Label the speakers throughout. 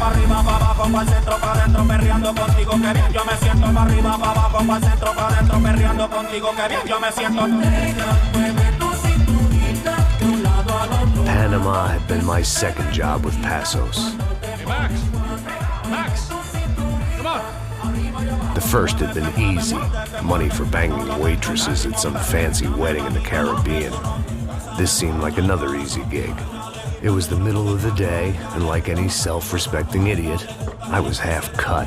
Speaker 1: pa' arriba, pa' abajo, pa' el centro, pa' adentro, perreando contigo, que bien yo me siento. Pa' arriba, pa' abajo, pa' el centro, pa' adentro, perreando contigo, que bien yo me siento.
Speaker 2: Panama had been my second job with Passos.
Speaker 3: Hey, Max! Max! Come on!
Speaker 2: The first had been easy, money for banging waitresses at some fancy wedding in the Caribbean. This seemed like another easy gig. It was the middle of the day, and like any self-respecting idiot, I was half cut.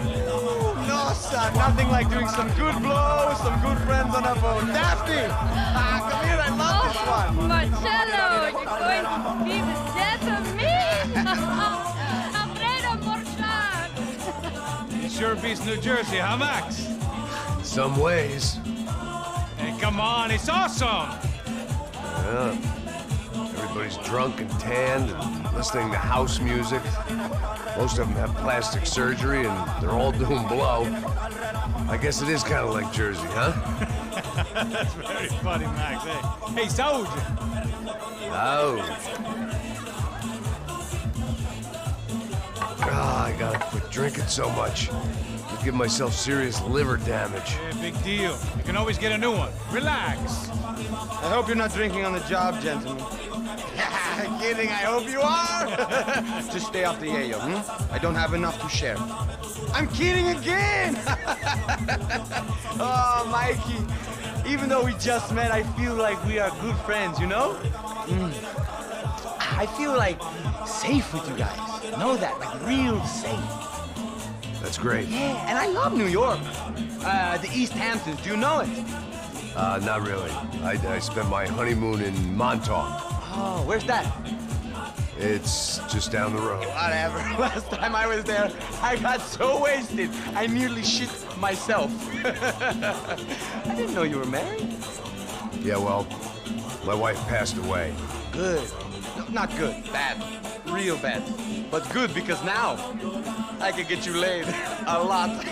Speaker 4: No, son, nothing like doing some good blows, some good friends on a boat. Daphne! Come here, I love this one.
Speaker 5: Marcello, you're going to be the death of me? Alfredo Morchan.
Speaker 3: It sure beats New Jersey, huh, Max?
Speaker 2: Some ways.
Speaker 3: Hey, come on, it's awesome!
Speaker 2: Yeah. Everybody's drunk and tanned and listening to house music. Most of them have plastic surgery and they're all doing blow. I guess it is kind of like Jersey, huh?
Speaker 3: That's very funny, Max. Hey, Saúde!
Speaker 2: Oh. I gotta quit drinking so much. I'll give myself serious liver damage.
Speaker 3: Yeah, big deal. You can always get a new one. Relax.
Speaker 4: I hope you're not drinking on the job, gentlemen. Kidding, I hope you are. Just stay off the yayo, I don't have enough to share. I'm kidding again. Oh, Mikey, even though we just met, I feel like we are good friends, you know? I feel like safe with you guys. Know that, like real safe.
Speaker 2: That's great.
Speaker 4: Yeah, and I love New York. The East Hamptons, do you know it?
Speaker 2: Not really. I spent my honeymoon in Montauk.
Speaker 4: Oh, where's that?
Speaker 2: It's just down the road.
Speaker 4: Whatever. Last time I was there, I got so wasted, I nearly shit myself. I didn't know you were married.
Speaker 2: Yeah, well, my wife passed away.
Speaker 4: Good. No, not good. Bad. Real bad. But good because now I can get you laid a lot.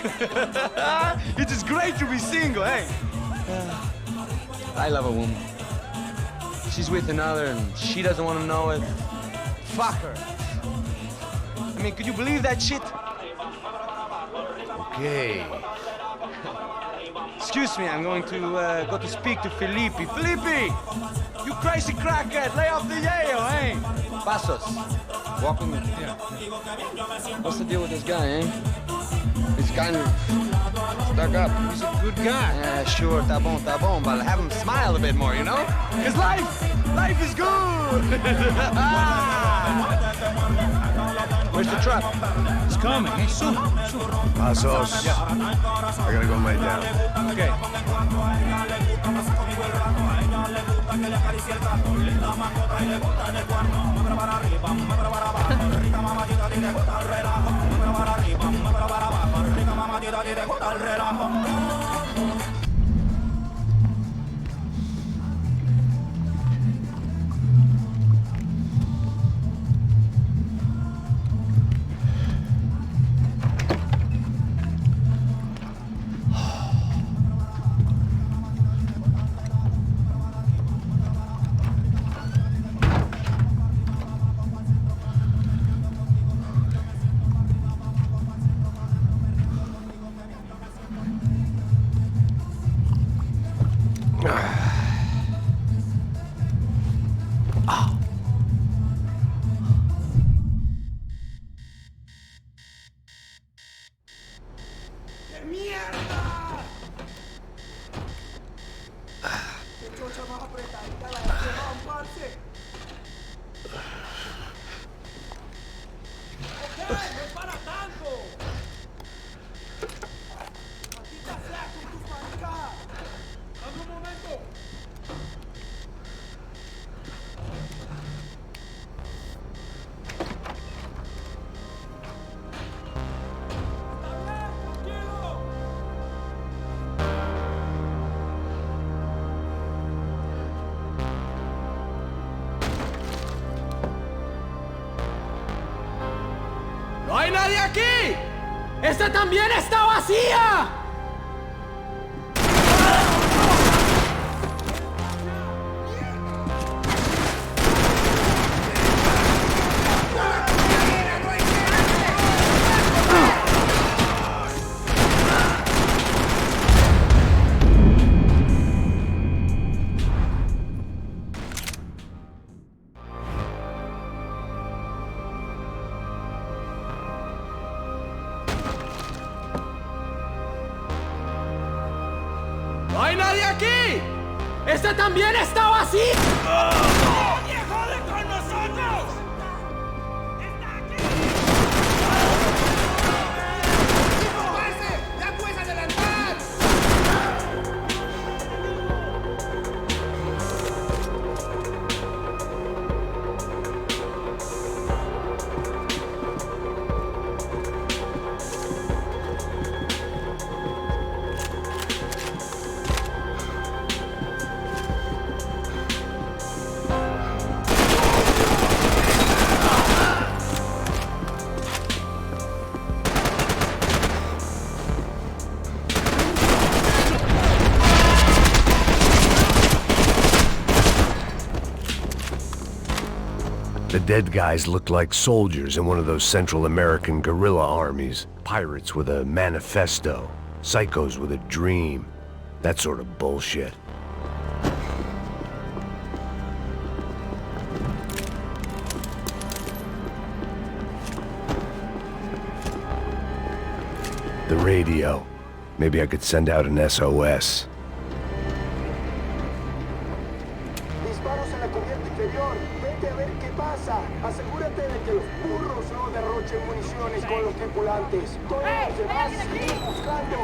Speaker 4: It is great to be single, hey? I love a woman. She's with another and she doesn't want to know it. Fuck her. I mean, could you believe that shit?
Speaker 2: Okay.
Speaker 4: Excuse me, I'm going to go to speak to Felipe. Felipe! You crazy crackhead, lay off the yayo, eh? Passos, walk with me.
Speaker 3: Yeah.
Speaker 4: What's the deal with this guy, eh? He's kind of stuck up.
Speaker 3: He's a good guy.
Speaker 4: Yeah, sure, tá bom, but have him smile a bit more, you know? Because life is good! Where's the truck?
Speaker 3: It's coming. Hey, soon.
Speaker 2: Passos.
Speaker 3: Yeah.
Speaker 2: I gotta go lay down.
Speaker 3: Okay.
Speaker 6: ¡No hay nadie aquí! ¡Esta también está vacía! ¡Sale de aquí! ¡Esta también está vacía!
Speaker 1: ¡Nadie jode con nosotros! ¡Está aquí! ¡Ya puedes adelantar!
Speaker 2: The dead guys looked like soldiers in one of those Central American guerrilla armies. Pirates with a manifesto. Psychos with a dream. That sort of bullshit. The radio. Maybe I could send out an SOS.
Speaker 7: Disparos en la cubierta inferior. Vete a ver qué pasa. Asegúrate de que los burros no derrochen municiones con los tripulantes. Todos los demás siguen buscando.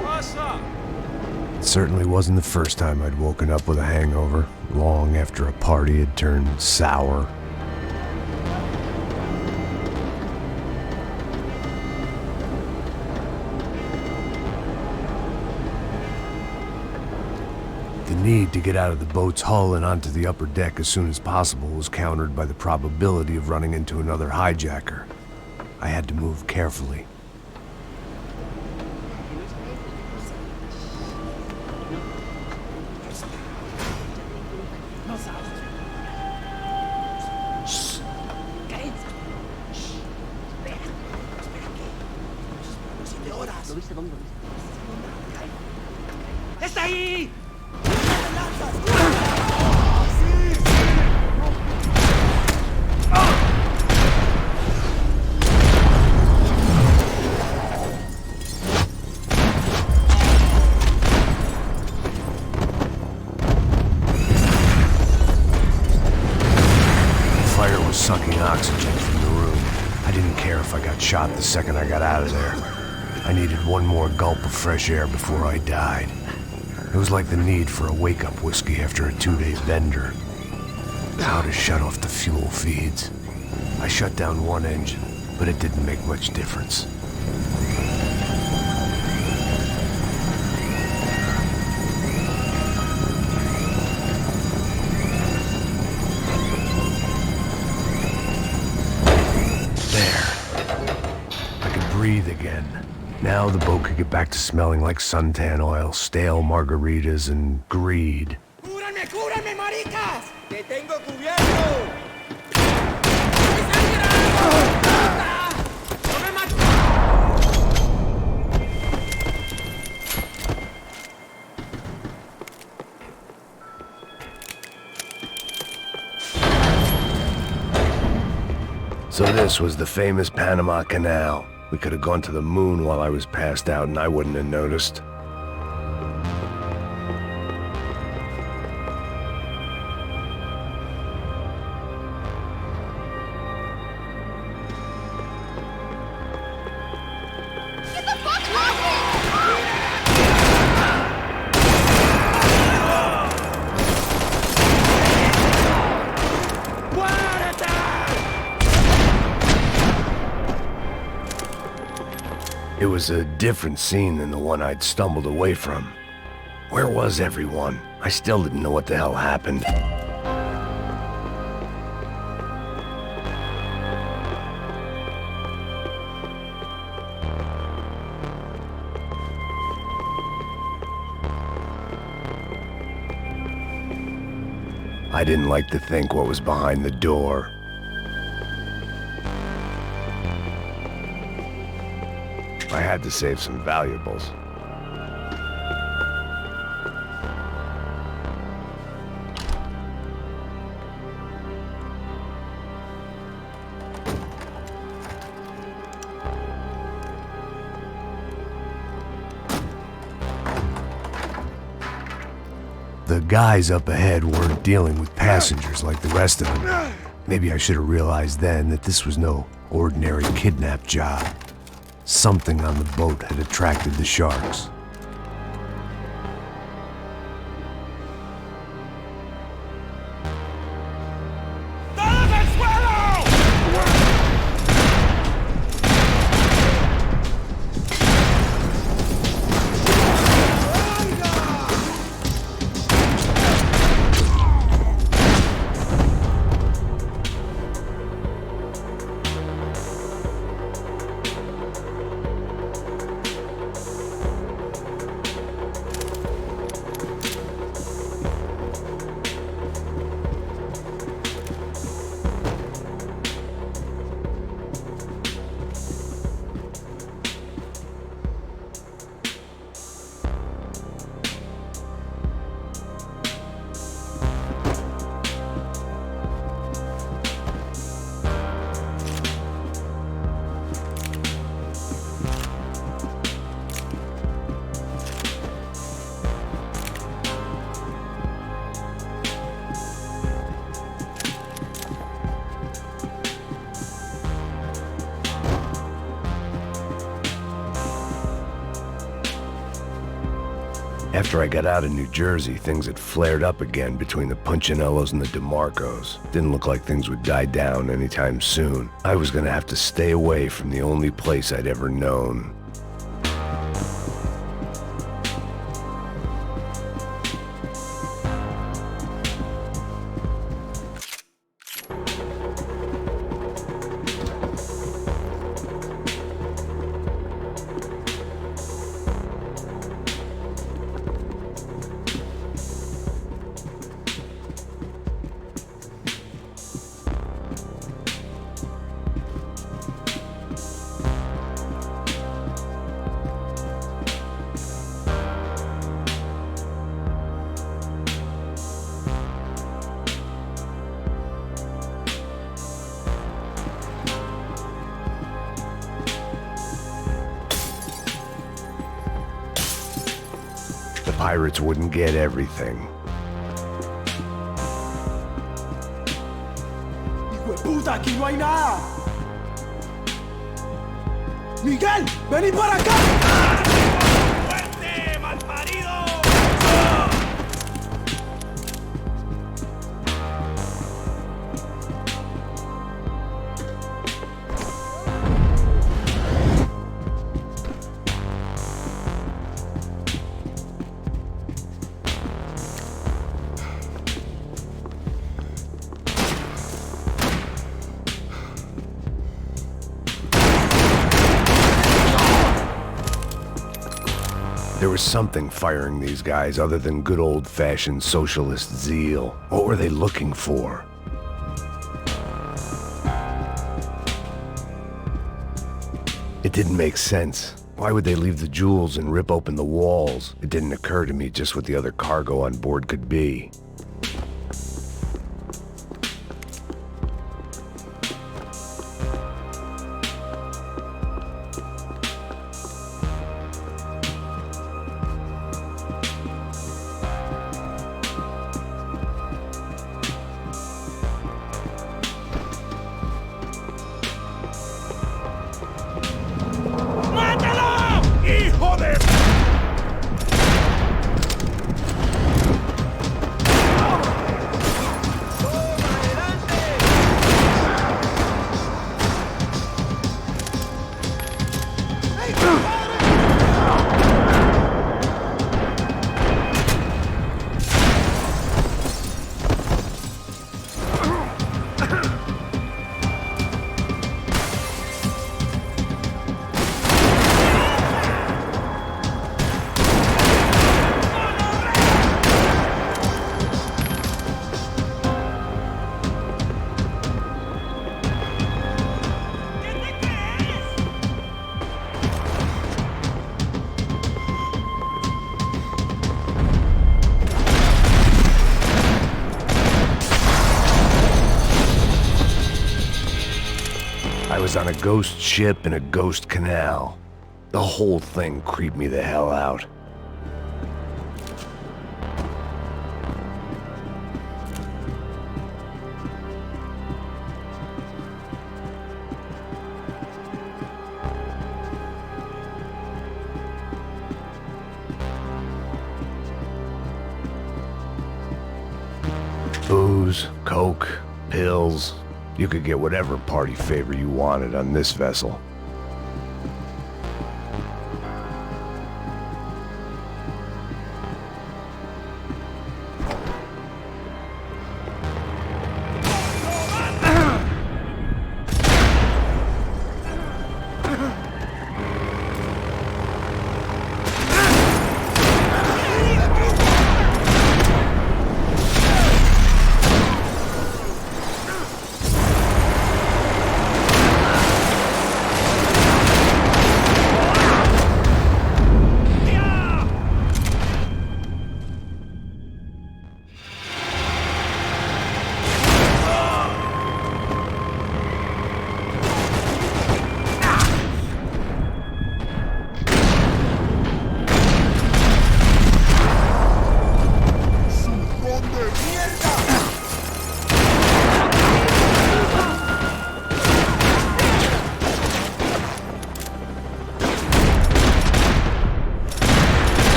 Speaker 2: It certainly wasn't the first time I'd woken up with a hangover, long after a party had turned sour. The need to get out of the boat's hull and onto the upper deck as soon as possible was countered by the probability of running into another hijacker. I had to move carefully.
Speaker 1: ¡Está ahí!
Speaker 2: Fire was sucking oxygen from the room. I didn't care if I got shot the second I got out of there. I needed one more gulp of fresh air before I died. It was like the need for a wake-up whiskey after a 2-day bender. How to shut off the fuel feeds. I shut down one engine, but it didn't make much difference. Breathe again. Now the boat could get back to smelling like suntan oil, stale margaritas, and greed.
Speaker 1: ¡Cúbranme, cúbranme, maricas! ¡Te tengo cubierto!
Speaker 2: So this was the famous Panama Canal. We could have gone to the moon while I was passed out and I wouldn't have noticed.
Speaker 5: Get the fuck off me!
Speaker 2: It was a different scene than the one I'd stumbled away from. Where was everyone? I still didn't know what the hell happened. I didn't like to think what was behind the door. I had to save some valuables. The guys up ahead weren't dealing with passengers like the rest of them. Maybe I should have realized then that this was no ordinary kidnap job. Something on the boat had attracted the sharks. After I got out of New Jersey, things had flared up again between the Punchinellos and the DeMarcos. Didn't look like things would die down anytime soon. I was gonna have to stay away from the only place I'd ever known. The pirates wouldn't get everything.
Speaker 6: ¡Hijo de puta! ¡Aquí no hay nada! ¡Miguel! ¡Vení para acá!
Speaker 3: ¡Fuerte, malparido!
Speaker 2: There was something firing these guys other than good old-fashioned socialist zeal. What were they looking for? It didn't make sense. Why would they leave the jewels and rip open the walls? It didn't occur to me just what the other cargo on board could be. I was on a ghost ship in a ghost canal. The whole thing creeped me the hell out. booze, coke, pills. You could get whatever party favor you wanted on this vessel.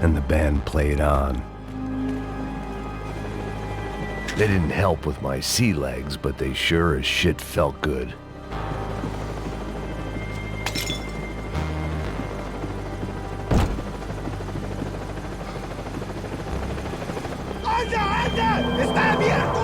Speaker 2: And the band played on. They didn't help with my sea legs, but they sure as shit felt good.
Speaker 7: ¡Está abierto!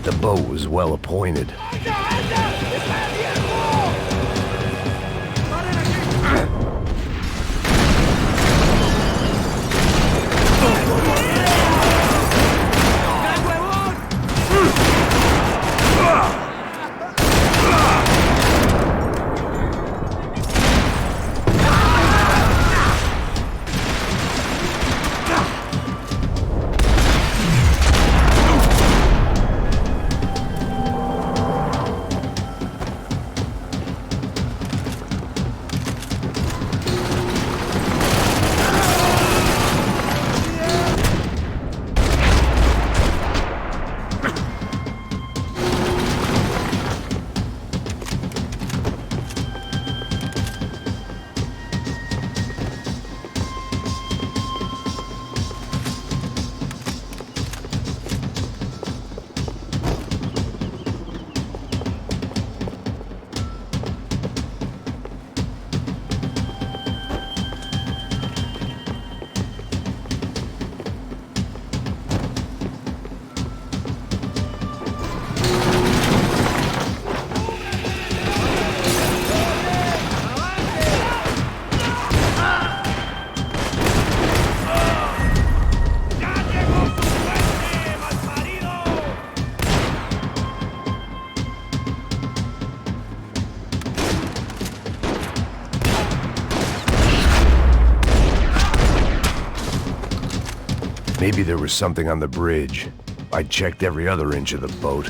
Speaker 2: The boat was well appointed. Maybe there was something on the bridge. I checked every other inch of the boat.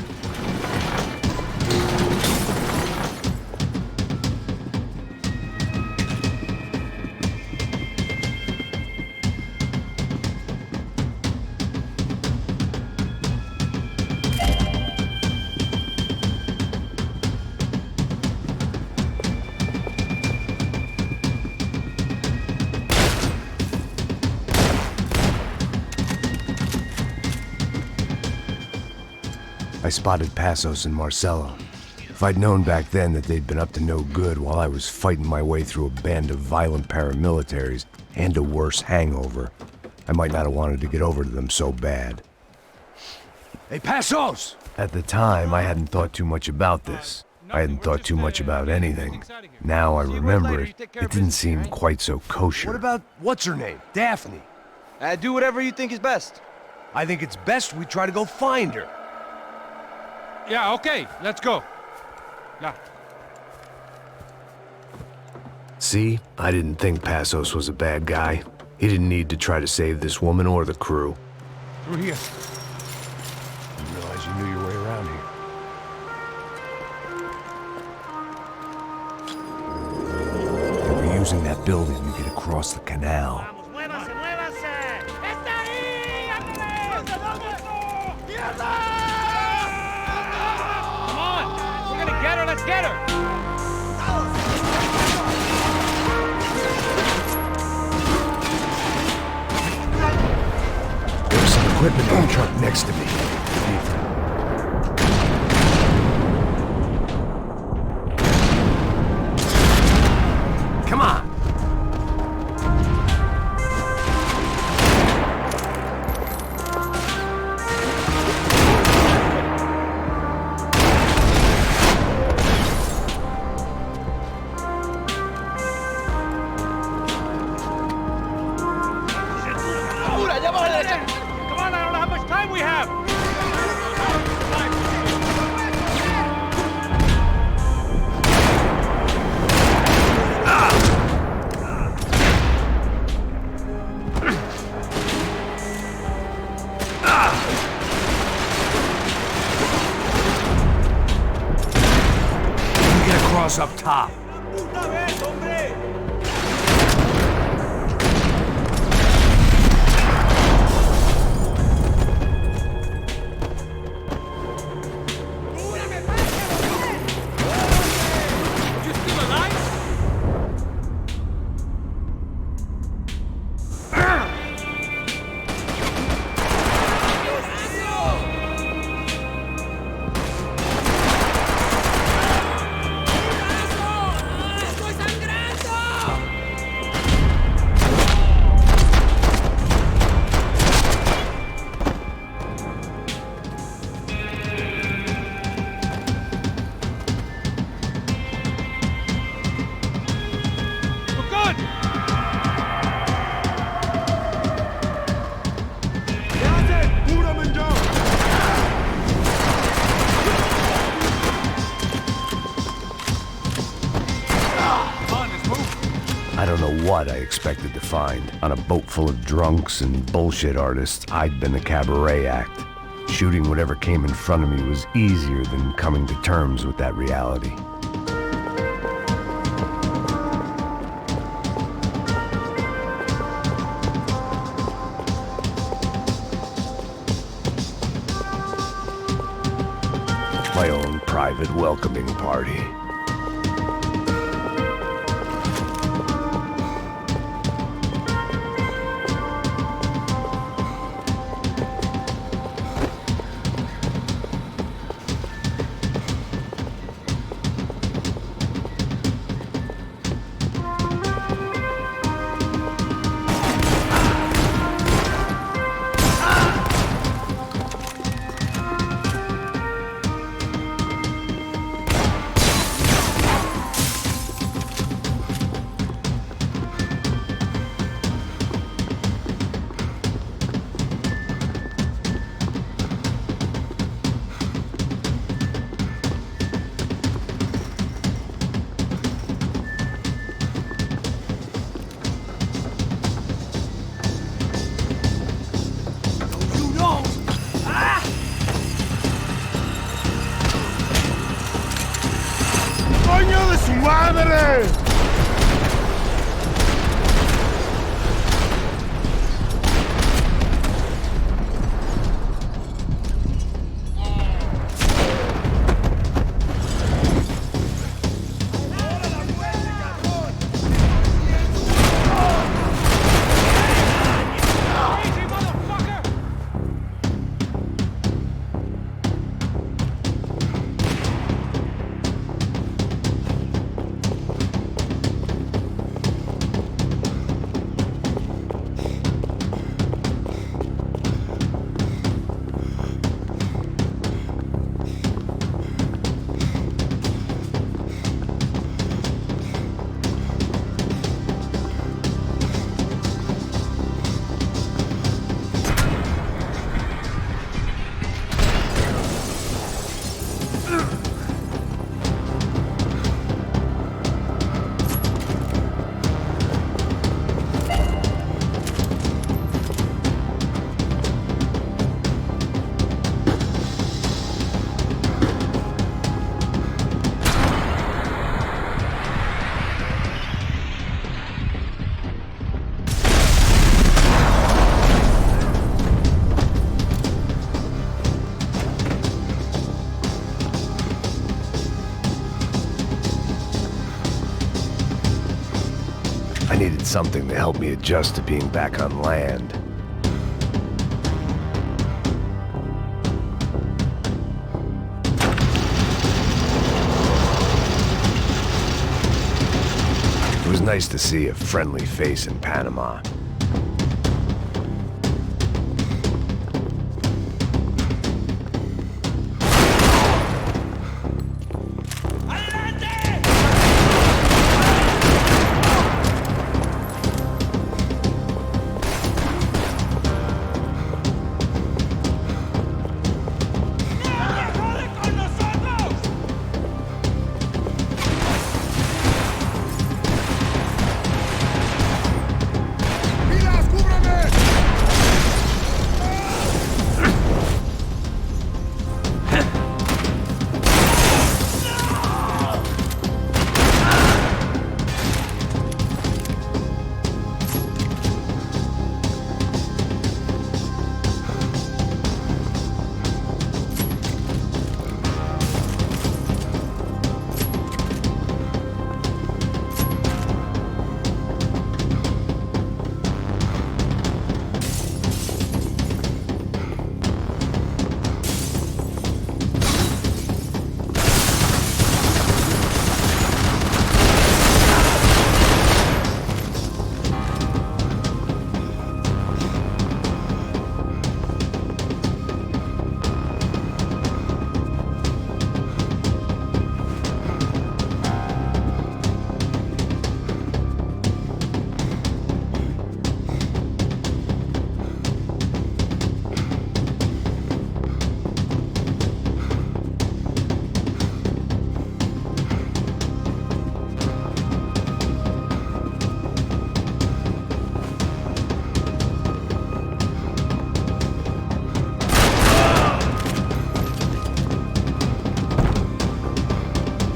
Speaker 2: I spotted Passos and Marcelo. If I'd known back then that they'd been up to no good while I was fighting my way through a band of violent paramilitaries and a worse hangover, I might not have wanted to get over to them so bad.
Speaker 8: Hey, Passos!
Speaker 2: At the time, I hadn't thought too much about this. I hadn't thought too much about anything. Now I remember it, it didn't seem quite so kosher.
Speaker 8: What about, what's her name? Daphne.
Speaker 4: Do whatever you think is best.
Speaker 8: I think it's best we try to go find her.
Speaker 3: Yeah, okay, let's go. Yeah.
Speaker 2: See, I didn't think Passos was a bad guy. He didn't need to try to save this woman or the crew.
Speaker 3: Through here.
Speaker 8: Didn't realize you knew your way around here.
Speaker 2: They were using that building to get across the canal.
Speaker 6: ¡Muévanse, muévanse! ¡Está ahí! Come on! We're gonna get her, let's get her!
Speaker 2: There's some equipment in the truck next to me.
Speaker 8: Come on!
Speaker 3: Come on, I don't know how much time we have.
Speaker 8: Get across up top.
Speaker 3: You still alive? We're good. Come on, let's move.
Speaker 2: I don't know what I expected to find. On a boat full of drunks and bullshit artists, I'd been a cabaret act. Shooting whatever came in front of me was easier than coming to terms with that reality. My own private welcoming party. needed something to help me adjust to being back on land. It was nice to see a friendly face in Panama.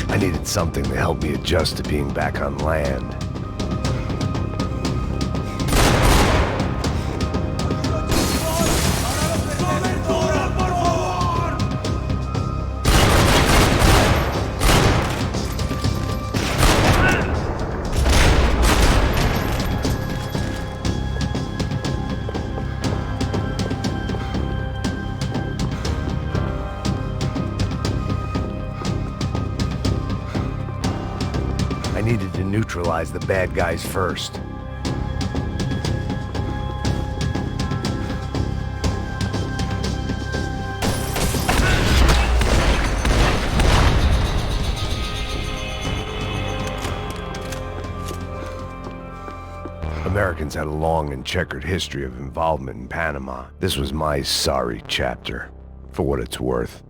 Speaker 2: I needed something to help me adjust to being back on land. I needed to neutralize the bad guys first. Americans had a long and checkered history of involvement in Panama. This was my sorry chapter, for what it's worth.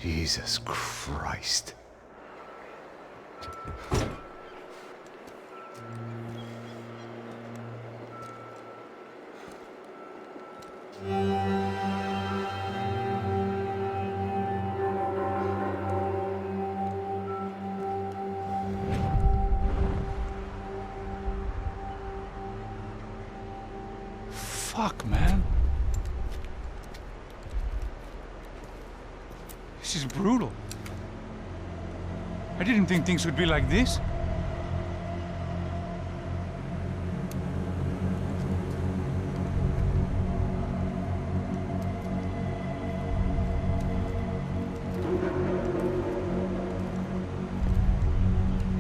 Speaker 2: Jesus Christ.
Speaker 3: Fuck, man. This is brutal. I didn't think things would be like this.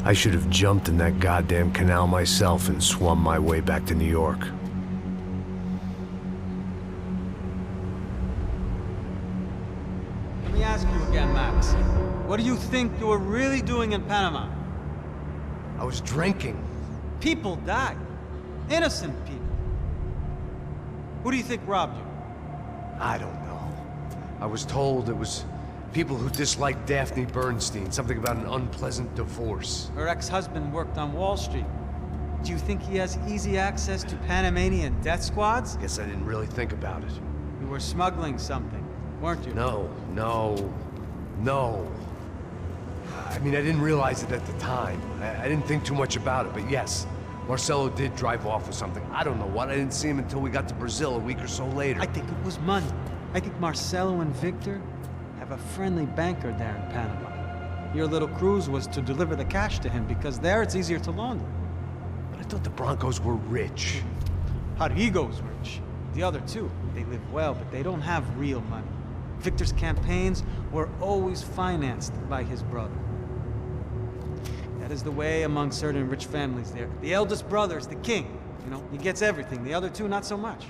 Speaker 2: I should have jumped in that goddamn canal myself and swum my way back to New York.
Speaker 6: Let me ask you again, Max. What do you think you were really doing in Panama?
Speaker 2: I was drinking.
Speaker 6: People died. Innocent people. Who do you think robbed you?
Speaker 8: I don't know. I was told it was people who disliked Daphne Bernstein, something about an unpleasant divorce.
Speaker 6: Her ex-husband worked on Wall Street. Do you think he has easy access to Panamanian death squads?
Speaker 8: Guess I didn't really think about it.
Speaker 6: You were smuggling something, weren't you?
Speaker 8: No. I mean, I didn't realize it at the time. I didn't think too much about it, but yes. Marcelo did drive off with something. I don't know what. I didn't see him until we got to Brazil a week or so later.
Speaker 6: I think it was money. I think Marcelo and Victor have a friendly banker there in Panama. Your little cruise was to deliver the cash to him because there it's easier to launder.
Speaker 8: But I thought the Broncos were rich.
Speaker 6: Rodrigo's rich. The other two, they live well, but they don't have real money. Victor's campaigns were always financed by his brother. That is the way among certain rich families there. The eldest brother is the king. You know, he gets everything. The other two, not so much.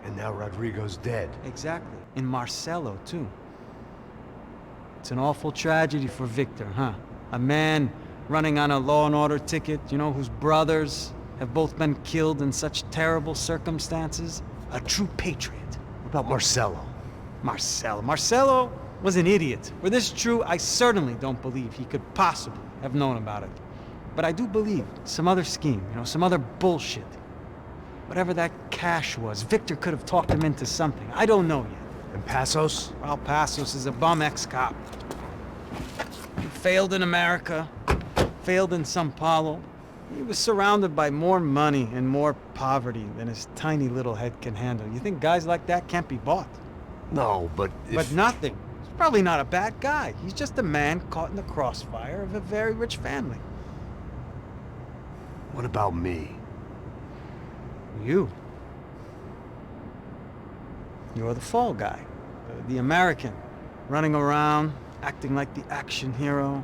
Speaker 8: And now Rodrigo's dead.
Speaker 6: Exactly. And Marcelo, too. It's an awful tragedy for Victor, huh? A man running on a law and order ticket, you know, whose brothers have both been killed in such terrible circumstances. A true patriot.
Speaker 8: What about Marcelo?
Speaker 6: Marcelo was an idiot. Were this true, I certainly don't believe he could possibly have known about it. But I do believe some other scheme, you know, some other bullshit. Whatever that cash was, Victor could have talked him into something. I don't know yet.
Speaker 8: And Passos?
Speaker 6: Well, Passos is a bum ex-cop. He failed in America, failed in Sao Paulo. He was surrounded by more money and more poverty than his tiny little head can handle. You think guys like that can't be bought?
Speaker 8: No, but
Speaker 6: But nothing. He's probably not a bad guy. He's just a man caught in the crossfire of a very rich family.
Speaker 8: What about me?
Speaker 6: You. You're the fall guy. The American. Running around, acting like the action hero.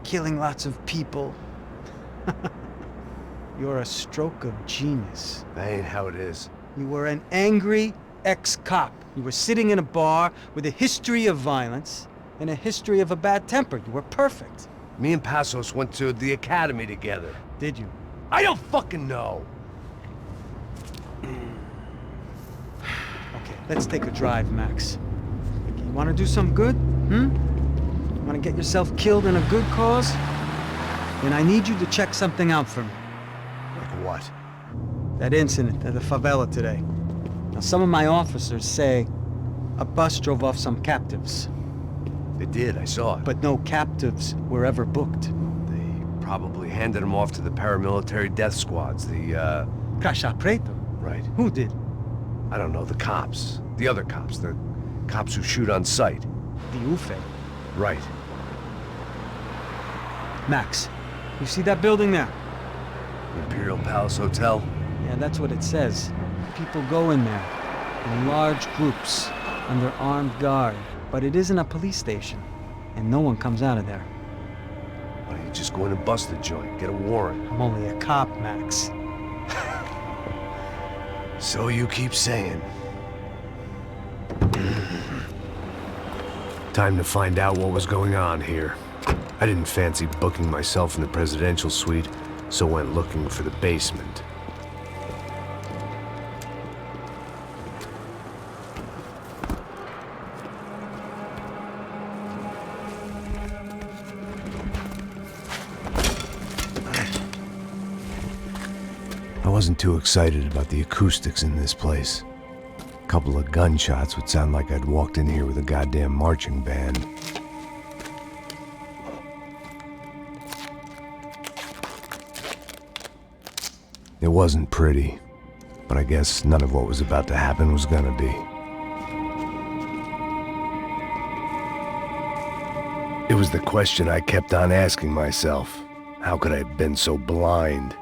Speaker 6: Killing lots of people. You're a stroke of genius.
Speaker 8: That ain't how it is.
Speaker 6: You were an angry ex-cop. You were sitting in a bar with a history of violence and a history of a bad temper. You were perfect.
Speaker 8: Me and Passos went to the academy together.
Speaker 6: Did you?
Speaker 8: I don't fucking know.
Speaker 6: Okay, let's take a drive, Max. You want to do some good? You want to get yourself killed in a good cause? Then I need you to check something out for me.
Speaker 8: Like what?
Speaker 6: That incident at the favela today. Now, some of my officers say a bus drove off some captives.
Speaker 8: They did, I saw it.
Speaker 6: But no captives were ever booked.
Speaker 8: They probably handed them off to the paramilitary death squads, the,
Speaker 6: Caixa Preto?
Speaker 8: Right.
Speaker 6: Who did?
Speaker 8: I don't know, the cops. The other cops, the cops who shoot on sight.
Speaker 6: The UFE.
Speaker 8: Right.
Speaker 6: Max, you see that building there?
Speaker 8: Imperial Palace Hotel?
Speaker 6: Yeah, that's what it says. People go in there, in large groups, under armed guard. But it isn't a police station, and no one comes out of there.
Speaker 8: Why don't you just go in and bust the joint, get a warrant?
Speaker 6: I'm only a cop, Max.
Speaker 8: So you keep saying.
Speaker 2: Time to find out what was going on here. I didn't fancy booking myself in the presidential suite, so went looking for the basement. I wasn't too excited about the acoustics in this place. A couple of gunshots would sound like I'd walked in here with a goddamn marching band. It wasn't pretty, but I guess none of what was about to happen was gonna be. It was the question I kept on asking myself. How could I have been so blind?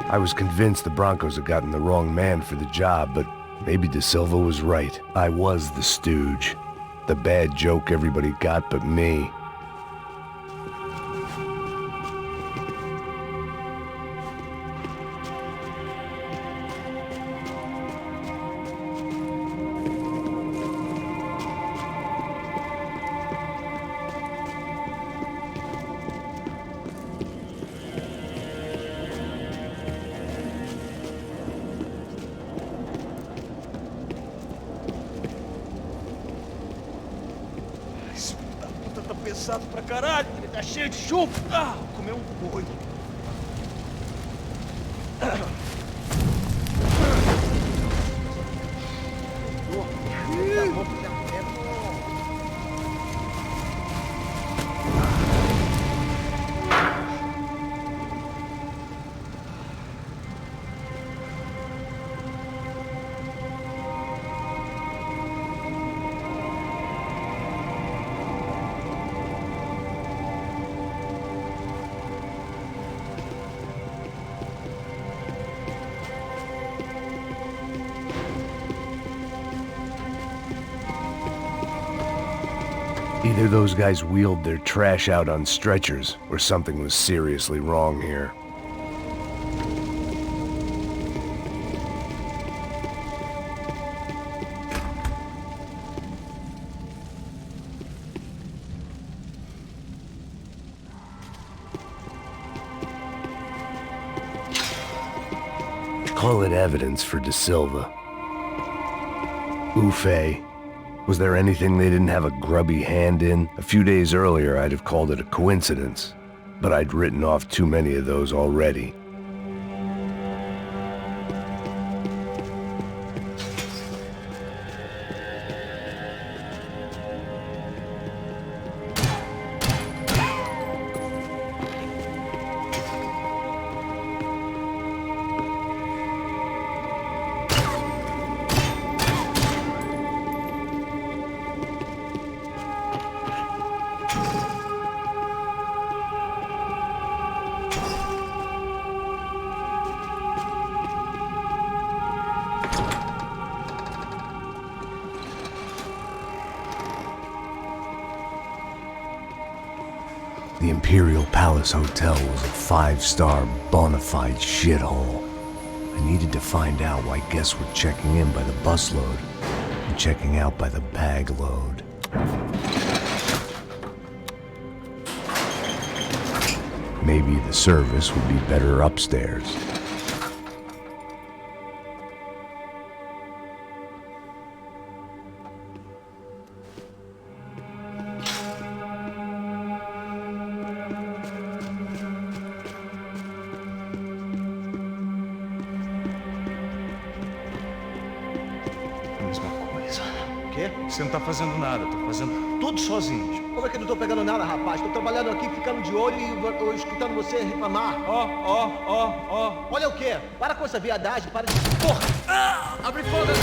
Speaker 2: I was convinced the Broncos had gotten the wrong man for the job, but maybe De Silva was right. I was the stooge. The bad joke everybody got but me.
Speaker 3: Pesado pra caralho, ele tá cheio de chumbo. Ah, comeu um boi.
Speaker 2: Either those guys wheeled their trash out on stretchers, or something was seriously wrong here. Call it evidence for De Silva. Ufe. Was there anything they didn't have a grubby hand in? A few days earlier, I'd have called it a coincidence, but I'd written off too many of those already. The Imperial Palace Hotel was a five-star, bona fide shithole. I needed to find out why guests were checking in by the busload and checking out by the bag load. Maybe the service would be better upstairs.
Speaker 3: Você não tá fazendo nada, tô fazendo tudo sozinho.
Speaker 7: Como é que eu não tô pegando nada, rapaz? Tô trabalhando aqui, ficando de olho e escutando você reclamar.
Speaker 3: Ó.
Speaker 7: Olha o quê? Para com essa viadagem, para de... Porra! Abre fogo!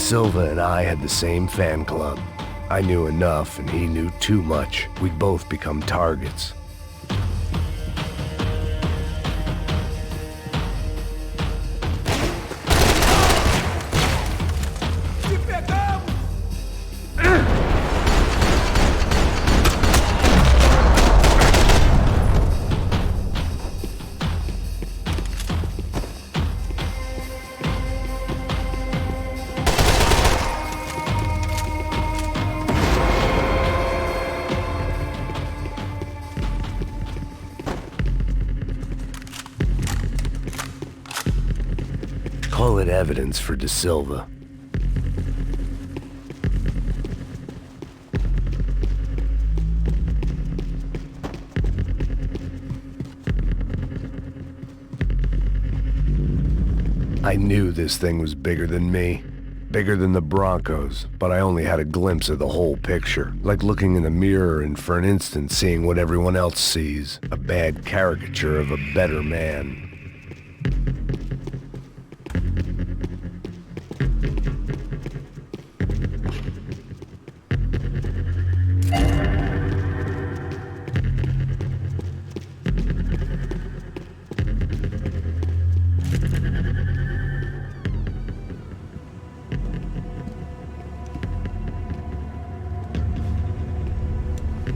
Speaker 2: Silva and I had the same fan club. I knew enough and he knew too much. We'd both become targets. Call it evidence for De Silva. I knew this thing was bigger than me, bigger than the Broncos, but I only had a glimpse of the whole picture, like looking in a mirror and for an instant seeing what everyone else sees, a bad caricature of a better man.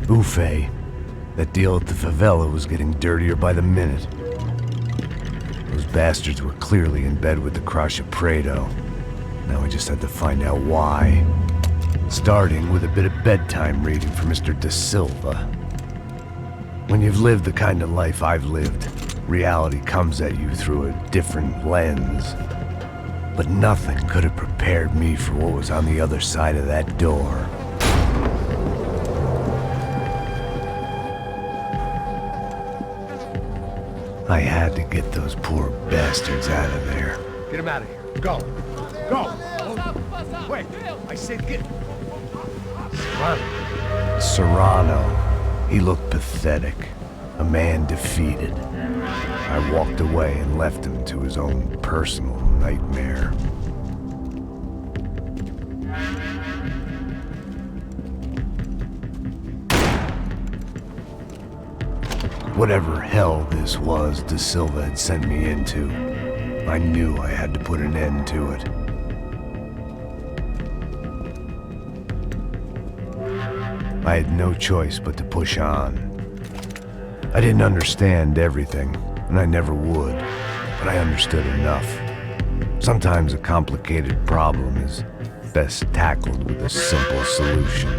Speaker 2: Buffet. That deal at the favela was getting dirtier by the minute. Those bastards were clearly in bed with the Crush of Prado. Now we just had to find out why. Starting with a bit of bedtime reading for Mr. De Silva. When you've lived the kind of life I've lived, reality comes at you through a different lens. But nothing could have prepared me for what was on the other side of that door. I had to get those poor bastards out of there.
Speaker 8: Get him out of here. Go. Go. Oh, wait. I said get... Serrano.
Speaker 2: Serrano. He looked pathetic. A man defeated. I walked away and left him to his own personal nightmare. Whatever hell this was De Silva had sent me into, I knew I had to put an end to it. I had no choice but to push on. I didn't understand everything, and I never would, but I understood enough. Sometimes a complicated problem is best tackled with a simple solution.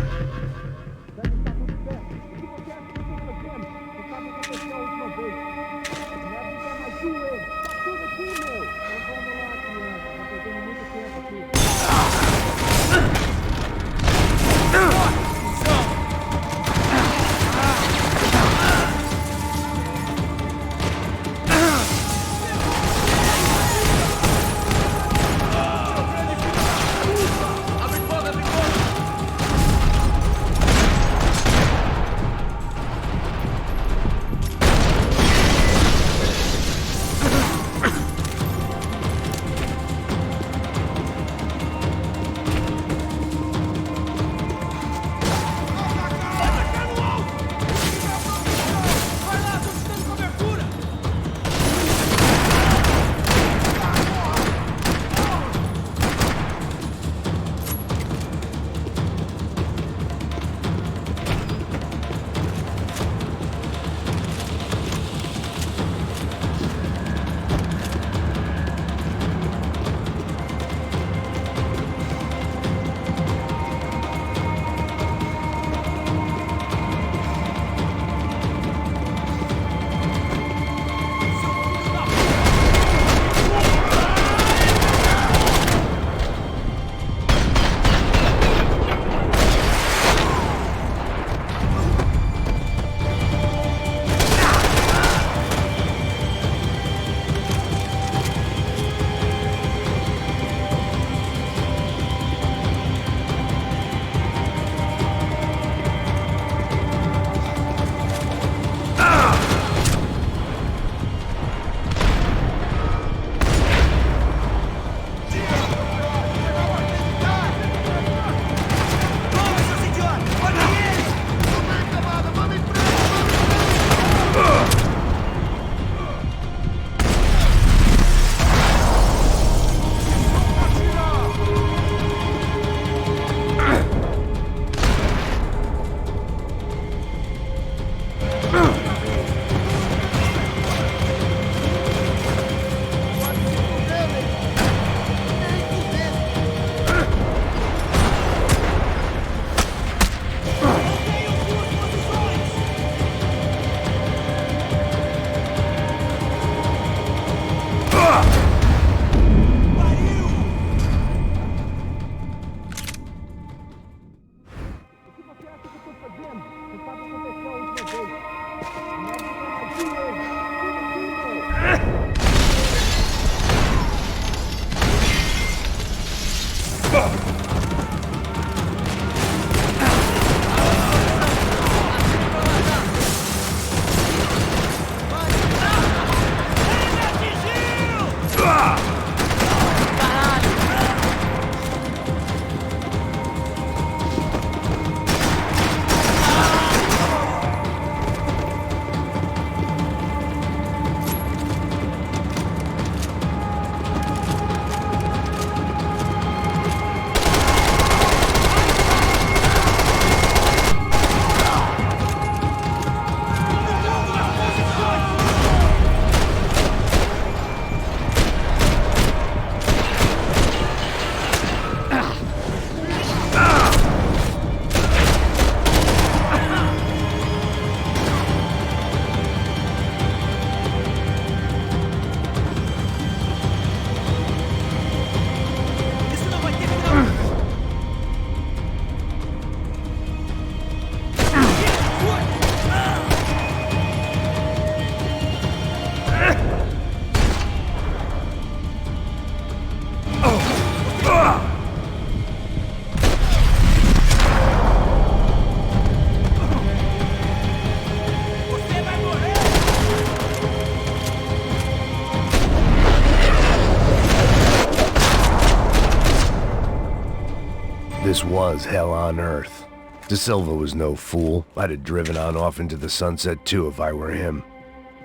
Speaker 2: This was hell on earth. De Silva was no fool. I'd have driven on off into the sunset too if I were him.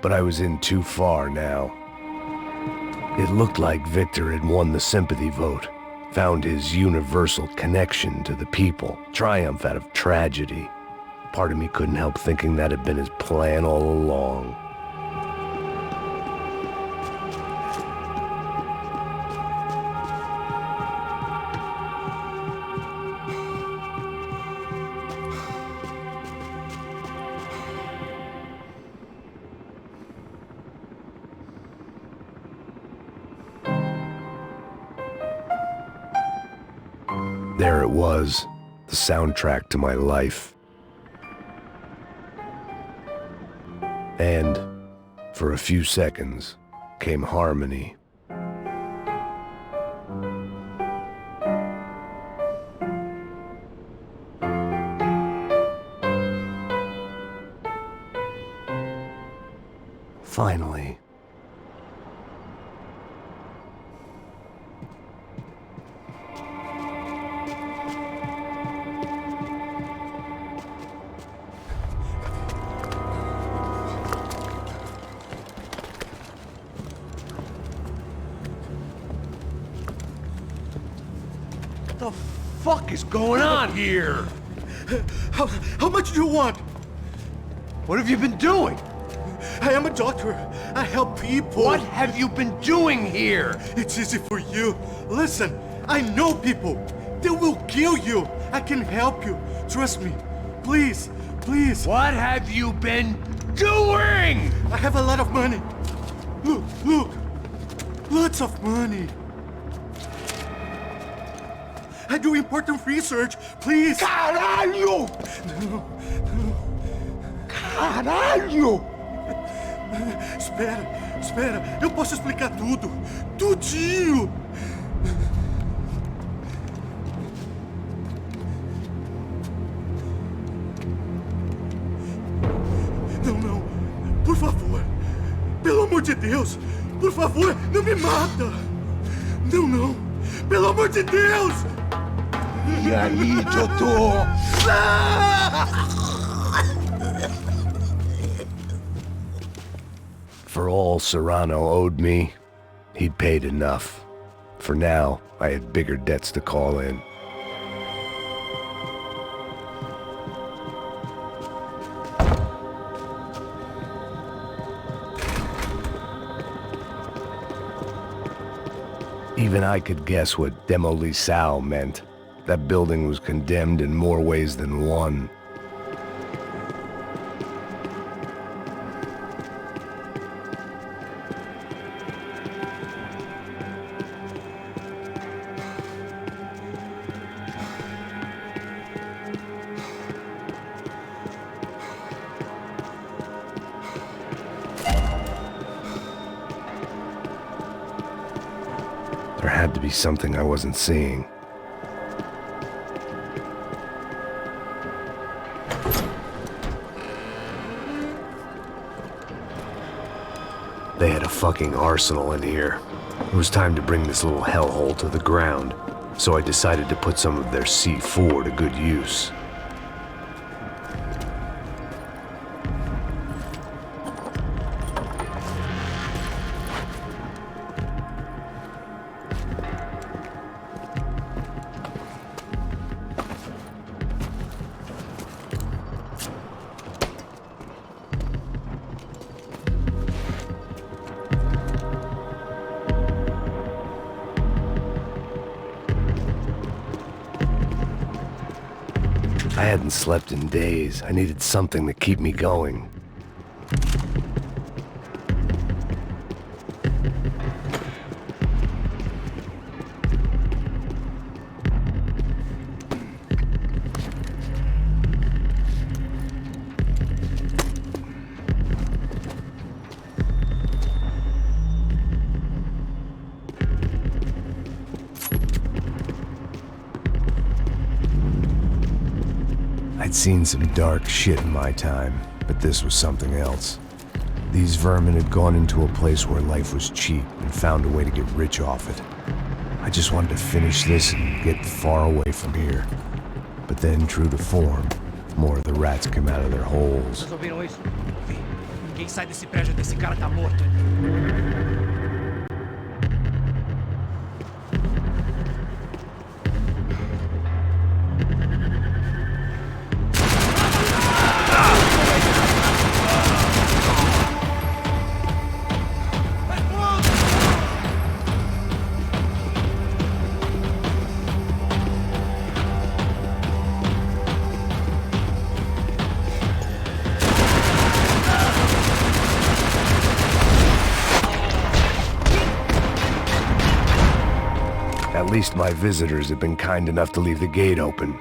Speaker 2: But I was in too far now. It looked like Victor had won the sympathy vote, found his universal connection to the people, triumph out of tragedy. Part of me couldn't help thinking that had been his plan all along. There it was, the soundtrack to my life. And, for a few seconds, came harmony. Finally.
Speaker 8: What the fuck is going on here?
Speaker 9: How much do you want?
Speaker 8: What have you been doing?
Speaker 9: I am a doctor. I help people.
Speaker 8: What have you been doing here?
Speaker 9: It's easy for you. Listen, I know people. They will kill you. I can help you. Trust me. Please, please.
Speaker 8: What have you been doing?
Speaker 9: I have a lot of money. Look, look. Lots of money. I do important research. Please.
Speaker 8: Caralho!
Speaker 9: No,
Speaker 8: Caralho!
Speaker 9: Espera, espera. Eu posso explicar tudo. Tudinho. Não, não. Por favor. Pelo amor de Deus. Por favor, não me mata. Não, não. Pelo amor de Deus.
Speaker 8: E aí, doutor?
Speaker 2: For all Serrano owed me, he'd paid enough. For now, I had bigger debts to call in. Even I could guess what demolissao meant. That building was condemned in more ways than one. had to be something I wasn't seeing. They had a fucking arsenal in here. It was time to bring this little hellhole to the ground, so I decided to put some of their C4 to good use. I hadn't slept in days. I needed something to keep me going. I'd seen some dark shit in my time, but this was something else. These vermin had gone into a place where life was cheap and found a way to get rich off it. I just wanted to finish this and get far away from here. But then, true to form, more of the rats came out of their holes.
Speaker 10: Vocês ouviram isso? Vi. Ninguém sai desse prédio até esse cara tá morto.
Speaker 2: At least my visitors had been kind enough to leave the gate open.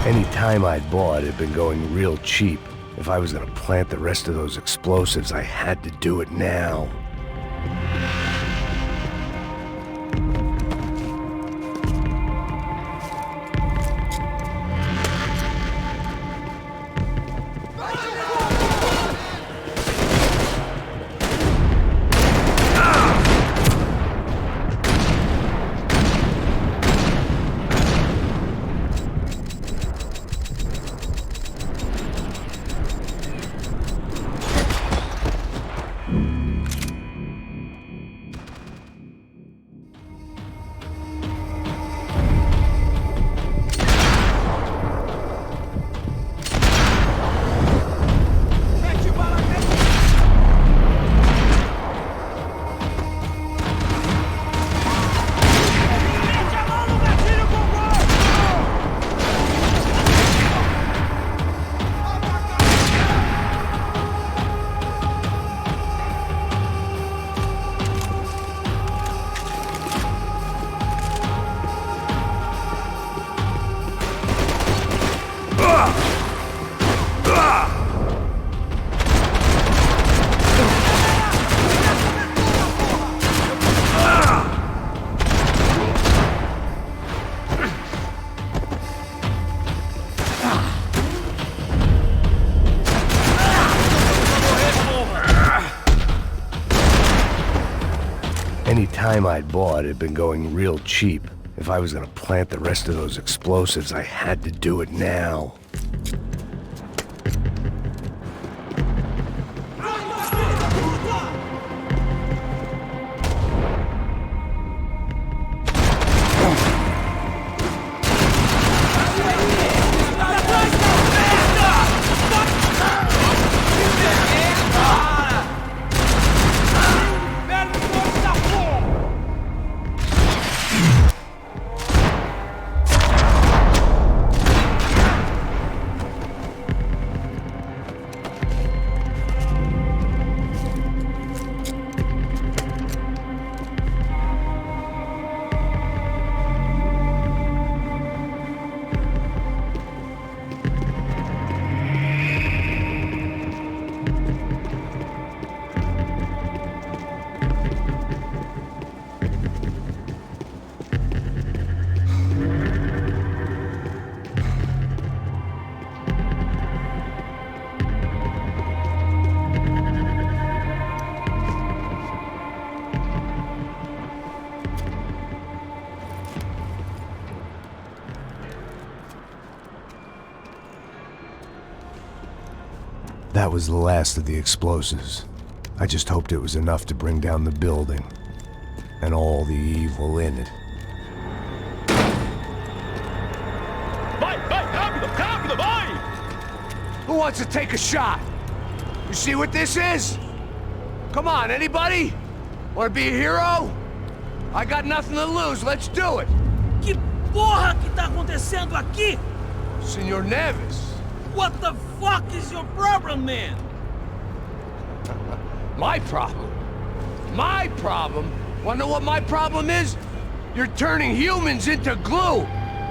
Speaker 2: Any time I'd bought had been going real cheap. If I was gonna plant the rest of those explosives, I had to do it now. dime I'd bought had been going real cheap. If I was gonna plant the rest of those explosives, I had to do it now. That was the last of the explosives. I just hoped it was enough to bring down the building and all the evil in it.
Speaker 9: Vai, rápido, rápido, vai!
Speaker 8: Who wants to take a shot? You see what this is? Come on, anybody? Want to be a hero? I got nothing to lose, let's do it!
Speaker 10: Que porra que tá acontecendo aqui?
Speaker 8: Senor Neves.
Speaker 10: What the fuck is your problem, man?
Speaker 8: My problem? My problem? Wanna know what my problem is? You're turning humans into glue!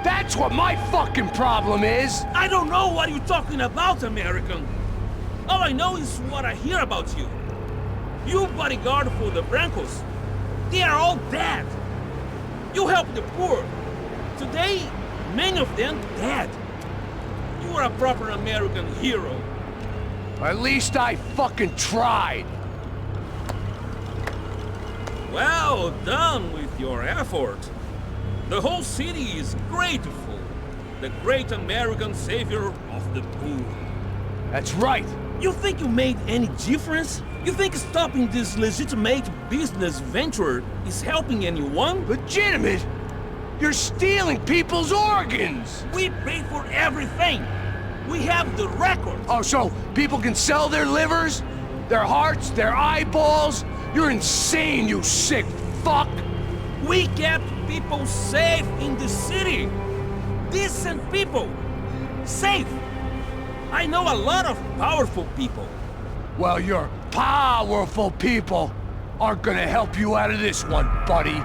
Speaker 8: That's what my fucking problem is!
Speaker 10: I don't know what you're talking about, American. All I know is what I hear about you. You bodyguard for the Brancos. They are all dead. You help the poor. Today, many of them dead. You are a proper American hero.
Speaker 8: At least I fucking tried.
Speaker 10: Well done with your effort. The whole city is grateful. The great American savior of the poor.
Speaker 8: That's right.
Speaker 10: You think you made any difference? You think stopping this legitimate business venture is helping anyone?
Speaker 8: Legitimate? You're stealing people's organs!
Speaker 10: We pay for everything. We have the record.
Speaker 8: Oh, so people can sell their livers? Their hearts? Their eyeballs? You're insane, you sick fuck!
Speaker 10: We kept people safe in the city. Decent people. Safe. I know a lot of powerful people.
Speaker 8: Well, your powerful people aren't gonna help you out of this one, buddy.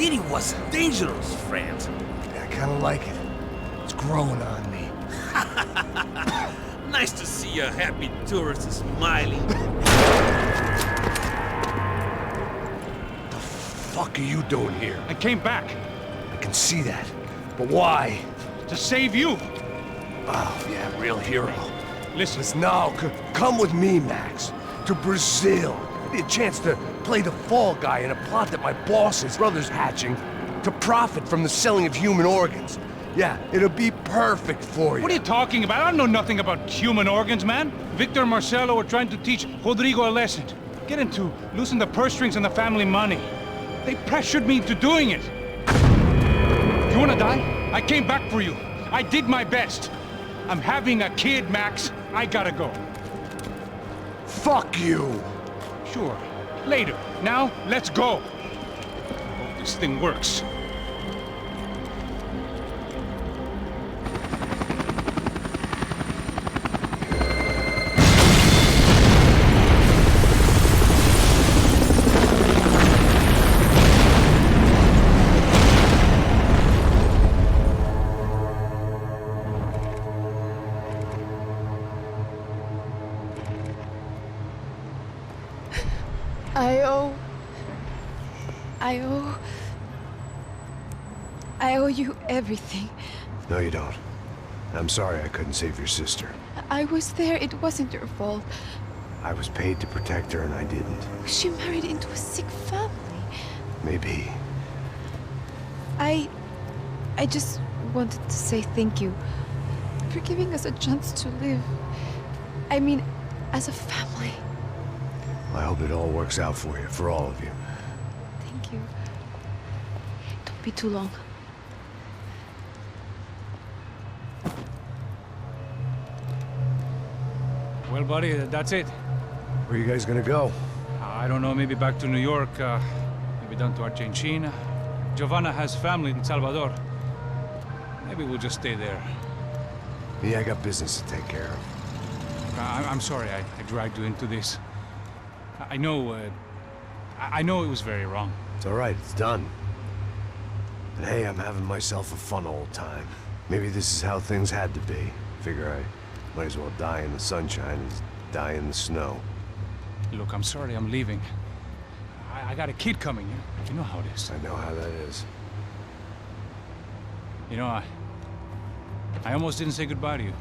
Speaker 10: city was dangerous, friend.
Speaker 8: I kinda like it. It's growing on me.
Speaker 10: Nice to see a happy tourist smiling.
Speaker 8: The fuck are you doing here?
Speaker 3: I came back
Speaker 8: I can see that. But why?
Speaker 3: to save you.
Speaker 8: Oh, yeah, real hero.
Speaker 3: Listen,
Speaker 8: No, come with me, Max. To Brazil. Be a chance to play the fall guy in a plot that my boss's brother's hatching to profit from the selling of human organs. Yeah, it'll be perfect for you.
Speaker 3: what are you talking about? I don't know nothing about human organs, man. Victor and Marcelo are trying to teach Rodrigo a lesson. Get him to loosen the purse strings on the family money. They pressured me into doing it. You wanna die? I came back for you. I did my best. I'm having a kid, Max. I gotta go.
Speaker 8: Fuck you!
Speaker 3: Sure. Later. Now, let's go. Hope this thing works.
Speaker 5: I owe you everything.
Speaker 2: No, you don't. I'm sorry I couldn't save your sister.
Speaker 5: I was there. It wasn't your fault.
Speaker 2: I was paid to protect her and I didn't.
Speaker 5: She married into a sick family.
Speaker 2: Maybe.
Speaker 5: I just wanted to say thank you for giving us a chance to live. I mean, as a family.
Speaker 2: I hope it all works out for you, for all of you.
Speaker 5: Thank you. Don't be too long.
Speaker 3: Well, buddy, that's it.
Speaker 2: Where are you guys gonna go?
Speaker 3: I don't know, maybe back to New York, maybe down to Argentina. Giovanna has family in Salvador. Maybe we'll just stay there.
Speaker 2: Me, I got business to take care of.
Speaker 3: I'm sorry I dragged you into this. I know it was very wrong.
Speaker 2: It's all right, it's done. But hey, I'm having myself a fun old time. Maybe this is how things had to be. Figure I might as well die in the sunshine as die in the snow.
Speaker 3: Look, I'm sorry I'm leaving. I got a kid coming. You know how it is.
Speaker 2: I know how that is.
Speaker 3: You know, I almost didn't say goodbye to you.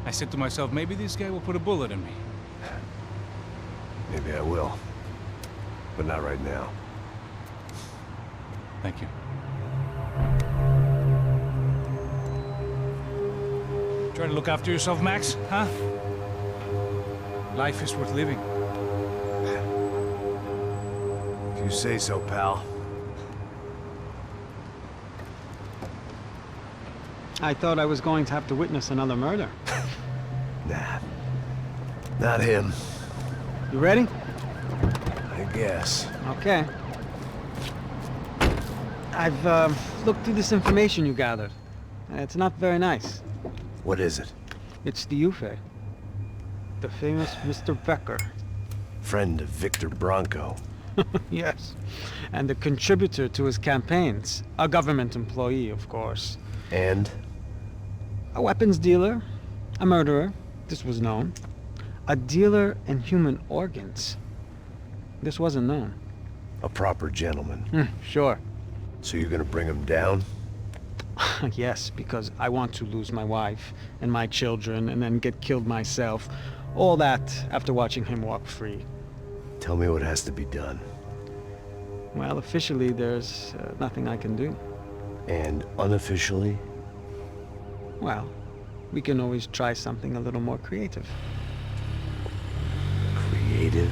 Speaker 3: I said to myself, maybe this guy will put a bullet in me.
Speaker 2: Maybe I will. But not right now.
Speaker 3: Thank you. Try to look after yourself, Max, huh? Life is worth living.
Speaker 2: If you say so, pal.
Speaker 6: I thought I was going to have to witness another murder.
Speaker 2: Nah. Not him.
Speaker 6: You ready?
Speaker 2: I guess.
Speaker 6: Okay. I've looked through this information you gathered. It's not very nice.
Speaker 2: What is it?
Speaker 6: It's the Ufe. The famous Mr. Becker.
Speaker 2: Friend of Victor Bronco.
Speaker 6: Yes. And a contributor to his campaigns. A government employee, of course.
Speaker 2: And?
Speaker 6: A weapons dealer. A murderer. This was known. A dealer in human organs. This wasn't known.
Speaker 2: A proper gentleman.
Speaker 6: Sure.
Speaker 2: So you're gonna bring him down?
Speaker 6: Yes, because I want to lose my wife and my children and then get killed myself. All that after watching him walk free.
Speaker 2: Tell me what has to be done.
Speaker 6: Well, officially, there's nothing I can do.
Speaker 2: And unofficially?
Speaker 6: Well, we can always try something a little more creative.
Speaker 2: Creative?